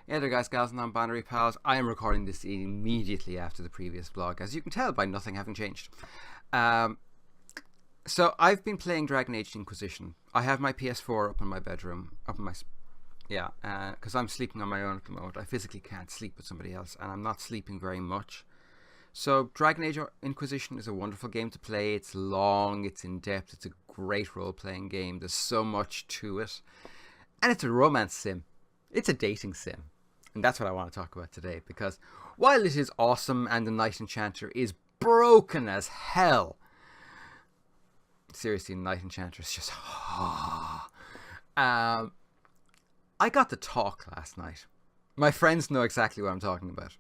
Hey there guys, gals and non-binary pals. I am recording this immediately after the previous vlog, as you can tell by nothing having changed. So I've been playing Dragon Age Inquisition. I have my PS4 up in my bedroom, because I'm sleeping on my own at the moment. I physically can't sleep with somebody else, and I'm not sleeping very much. So Dragon Age Inquisition is a wonderful game to play. It's long, it's in-depth, it's a great role-playing game. There's so much to it. And it's a romance sim. It's a dating sim. And that's what I want to talk about today, because while it is awesome and the Knight Enchanter is broken as hell, seriously, Knight Enchanter is just... I got the talk last night. My friends know exactly what I'm talking about.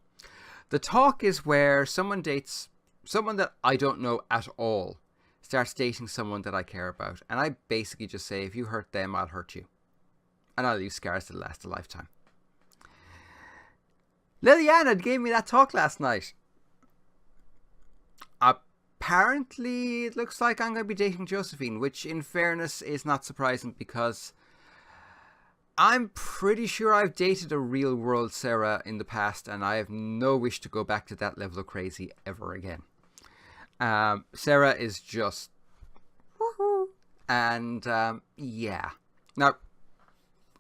The talk is where someone dates someone that I don't know at all, starts dating someone that I care about, and I basically just say, if you hurt them, I'll hurt you. And I'll leave scars that last a lifetime. Liliana gave me that talk last night. Apparently, it looks like I'm going to be dating Josephine, which in fairness is not surprising because I'm pretty sure I've dated a real world Sarah in the past, and I have no wish to go back to that level of crazy ever again. Sarah is just... woohoo. And yeah. Now,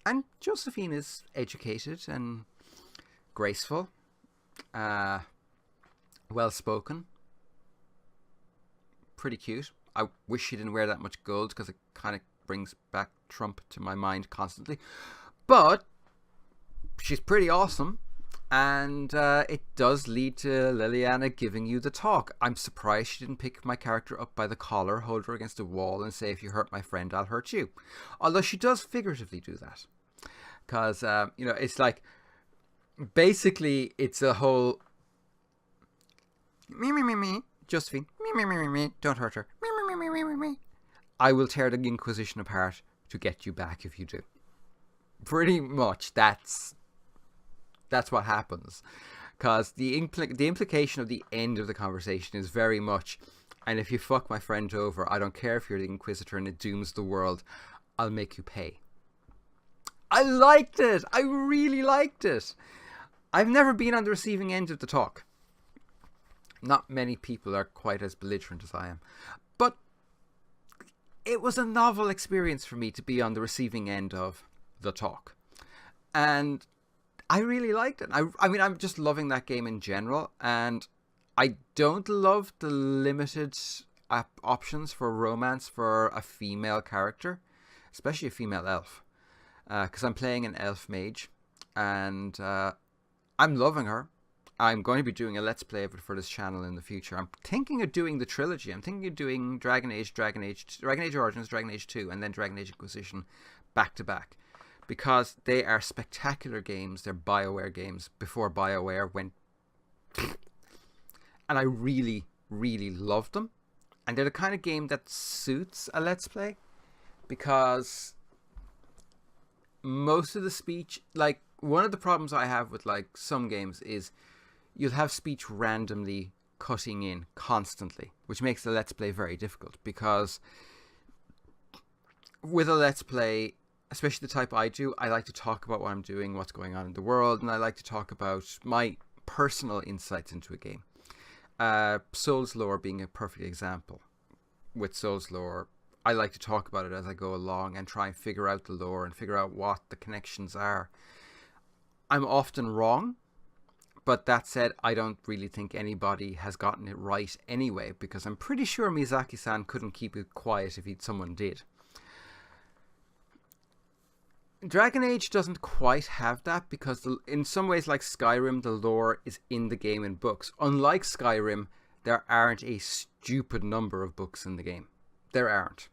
and Josephine is educated and graceful, well-spoken, pretty cute. I wish she didn't wear that much gold because it kind of brings back Trump to my mind constantly. But she's pretty awesome, and it does lead to Liliana giving you the talk. I'm surprised she didn't pick my character up by the collar, hold her against a wall, and say, if you hurt my friend, I'll hurt you. Although she does figuratively do that. Because, it's like... basically, it's a whole me, Josephine, me, don't hurt her, me. I will tear the Inquisition apart to get you back if you do. Pretty much, that's what happens. Because the implication of the end of the conversation is very much, and if you fuck my friend over, I don't care if you're the Inquisitor and it dooms the world, I'll make you pay. I liked it. I really liked it. I've never been on the receiving end of the talk. Not many people are quite as belligerent as I am. But it was a novel experience for me to be on the receiving end of the talk. And I really liked it. I mean, I'm just loving that game in general. And I don't love the limited options for romance for a female character. Especially a female elf. Because I'm playing an elf mage. And... I'm loving her. I'm going to be doing a Let's Play of it for this channel in the future. I'm thinking of doing the trilogy. I'm thinking of doing Dragon Age Origins, Dragon Age 2, and then Dragon Age Inquisition back to back. Because they are spectacular games. They're BioWare games before BioWare went... and I really, really love them. And they're the kind of game that suits a Let's Play. Because most of the speech, like... one of the problems I have with like some games is you'll have speech randomly cutting in constantly, which makes the Let's Play very difficult, because with a Let's Play, especially the type I do, I like to talk about what I'm doing, what's going on in the world, and I like to talk about my personal insights into a game. Souls lore being a perfect example. With Souls lore, I like to talk about it as I go along and try and figure out the lore and figure out what the connections are. I'm often wrong, but that said, I don't really think anybody has gotten it right anyway, because I'm pretty sure Miyazaki-san couldn't keep it quiet if someone did. Dragon Age doesn't quite have that, because in some ways, like Skyrim, the lore is in the game in books. Unlike Skyrim, there aren't a stupid number of books in the game. There aren't.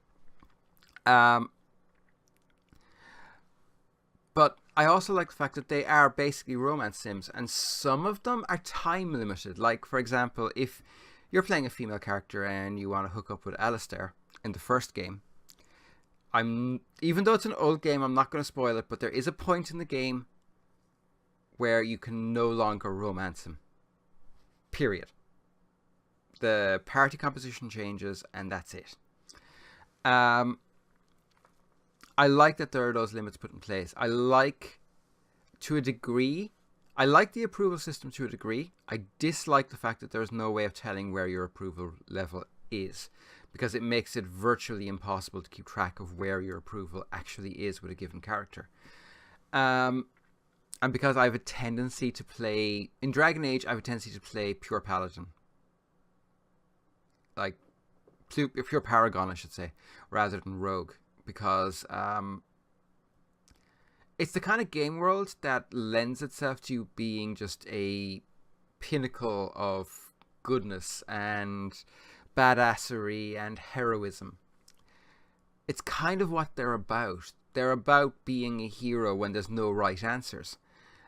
But I also like the fact that they are basically romance sims, and some of them are time limited. Like, for example, if you're playing a female character and you want to hook up with Alistair in the first game, even though it's an old game, I'm not going to spoil it, but there is a point in the game where you can no longer romance him. Period. The party composition changes, and that's it. I like that there are those limits put in place. I like to a degree. I like the approval system to a degree. I dislike the fact that there's no way of telling where your approval level is, because it makes it virtually impossible to keep track of where your approval actually is with a given character. And because I have a tendency to play in Dragon Age, I have a tendency to play pure paladin, like pure paragon, I should say, rather than rogue, because it's the kind of game world that lends itself to you being just a pinnacle of goodness and badassery and heroism. It's kind of what they're about. They're about being a hero when there's no right answers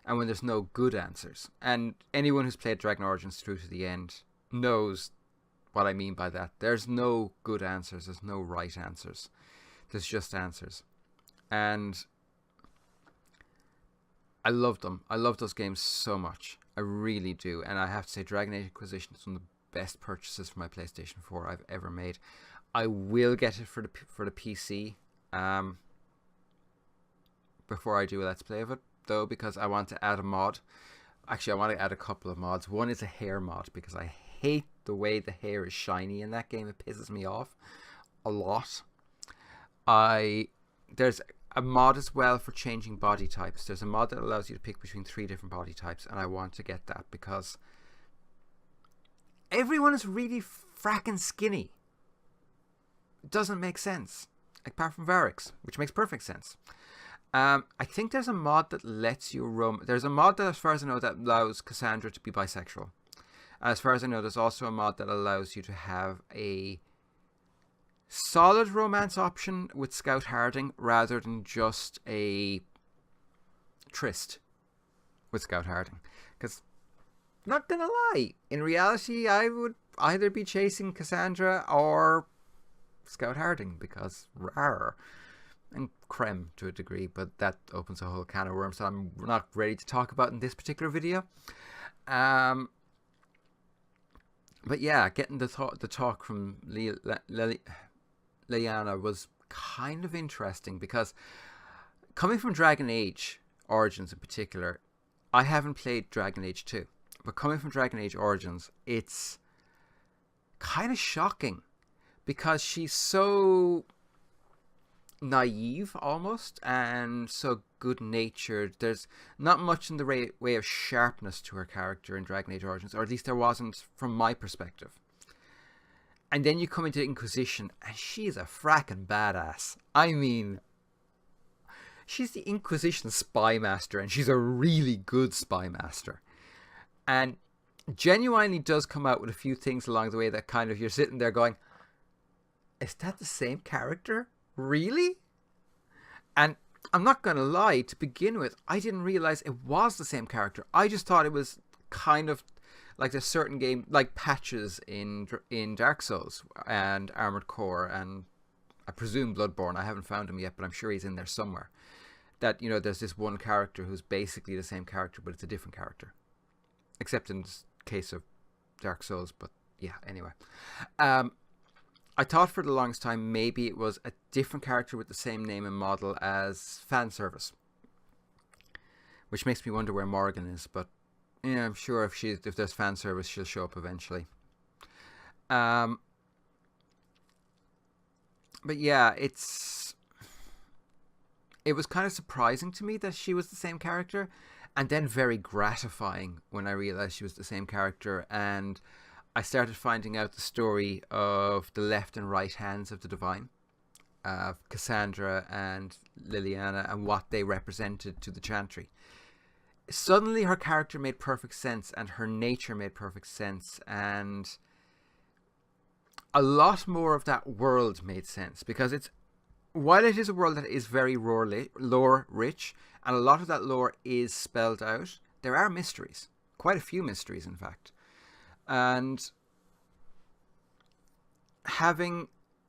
and when there's no good answers. And anyone who's played Dragon Origins through to the end knows what I mean by that. There's no good answers. There's no right answers. There's just answers. And I love them. I love those games so much. I really do. And I have to say, Dragon Age Inquisition is one of the best purchases for my PlayStation 4 I've ever made. I will get it for the PC before I do a Let's Play of it, though, because I want to add a mod. Actually, I want to add a couple of mods. One is a hair mod, because I hate the way the hair is shiny in that game. It pisses me off a lot. There's a mod as well for changing body types. There's a mod that allows you to pick between 3 different body types, and I want to get that because everyone is really fracking skinny. It doesn't make sense, apart from Varix, which makes perfect sense. I think there's a mod that lets you roam. There's a mod that, as far as I know, that allows Cassandra to be bisexual. As far as I know, there's also a mod that allows you to have a solid romance option with Scout Harding rather than just a tryst with Scout Harding. Because, not gonna lie, in reality, I would either be chasing Cassandra or Scout Harding, because rawr. And Krem to a degree, but that opens a whole can of worms that I'm not ready to talk about in this particular video. But yeah, getting the talk from Leliana was kind of interesting, because coming from Dragon Age Origins in particular, I haven't played Dragon Age 2, but coming from Dragon Age Origins, it's kind of shocking, because she's so naive almost and so good-natured. There's not much in the way of sharpness to her character in Dragon Age Origins, or at least there wasn't from my perspective. And then you come into Inquisition, and she's a fracking badass. I mean, she's the Inquisition spy master, and she's a really good spy master. And genuinely does come out with a few things along the way that kind of, you're sitting there going, is that the same character? Really? And I'm not going to lie, to begin with, I didn't realize it was the same character. I just thought it was kind of like a certain game, like patches in Dark Souls and Armored Core, and I presume Bloodborne. I haven't found him yet, but I'm sure he's in there somewhere. That, you know, there's this one character who's basically the same character, but it's a different character. Except in the case of Dark Souls, but yeah, anyway. I thought for the longest time maybe it was a different character with the same name and model as fan service, which makes me wonder where Morrigan is. But yeah, I'm sure if there's fan service, she'll show up eventually. But yeah, it was kind of surprising to me that she was the same character, and then very gratifying when I realized she was the same character, and I started finding out the story of the left and right hands of the Divine, Cassandra and Leliana, and what they represented to the Chantry. Suddenly her character made perfect sense, and her nature made perfect sense, and a lot more of that world made sense, because while it is a world that is very lore rich, and a lot of that lore is spelled out, there are mysteries. Quite a few mysteries, in fact. And having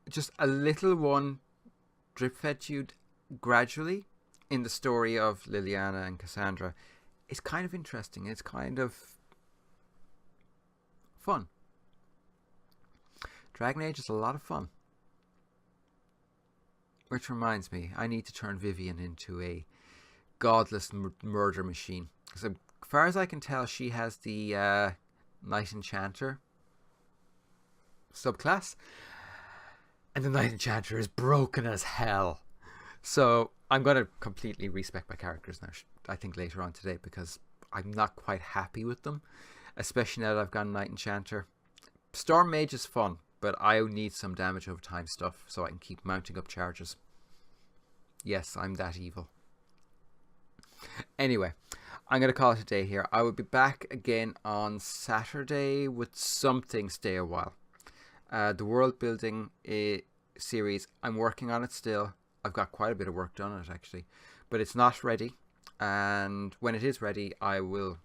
just a little one drip-fed to you gradually in the story of Leliana and Cassandra is kind of interesting. It's kind of fun. Dragon Age is a lot of fun. Which reminds me, I need to turn Vivian into a godless murder machine. So, as far as I can tell, she has the Knight Enchanter subclass, and the Knight Enchanter is broken as hell. So I'm going to completely respec my characters now, I think, later on today, because I'm not quite happy with them, especially now that I've got Knight Enchanter. Storm Mage is fun, but I need some damage over time stuff so I can keep mounting up charges. Yes, I'm that evil. Anyway, I'm going to call it a day here. I will be back again on Saturday with something. Stay a while. The world building series, I'm working on it still. I've got quite a bit of work done on it, actually, but it's not ready. And when it is ready, I will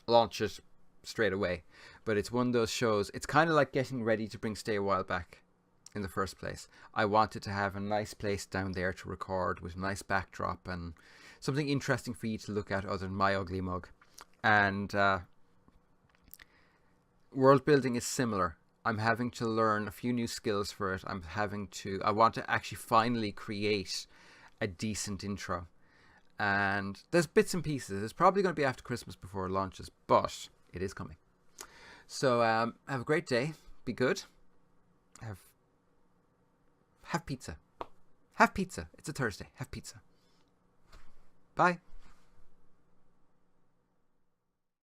launch it straight away. But it's one of those shows, it's kind of like getting ready to bring Stay a While back in the first place. I wanted to have a nice place down there to record with a nice backdrop and something interesting for you to look at other than my ugly mug. And world building is similar. I'm having to learn a few new skills for it. I want to actually finally create a decent intro. And there's bits and pieces. It's probably going to be after Christmas before it launches, but it is coming. So have a great day. Be good. Have pizza. Have pizza. It's a Thursday. Have pizza. Bye.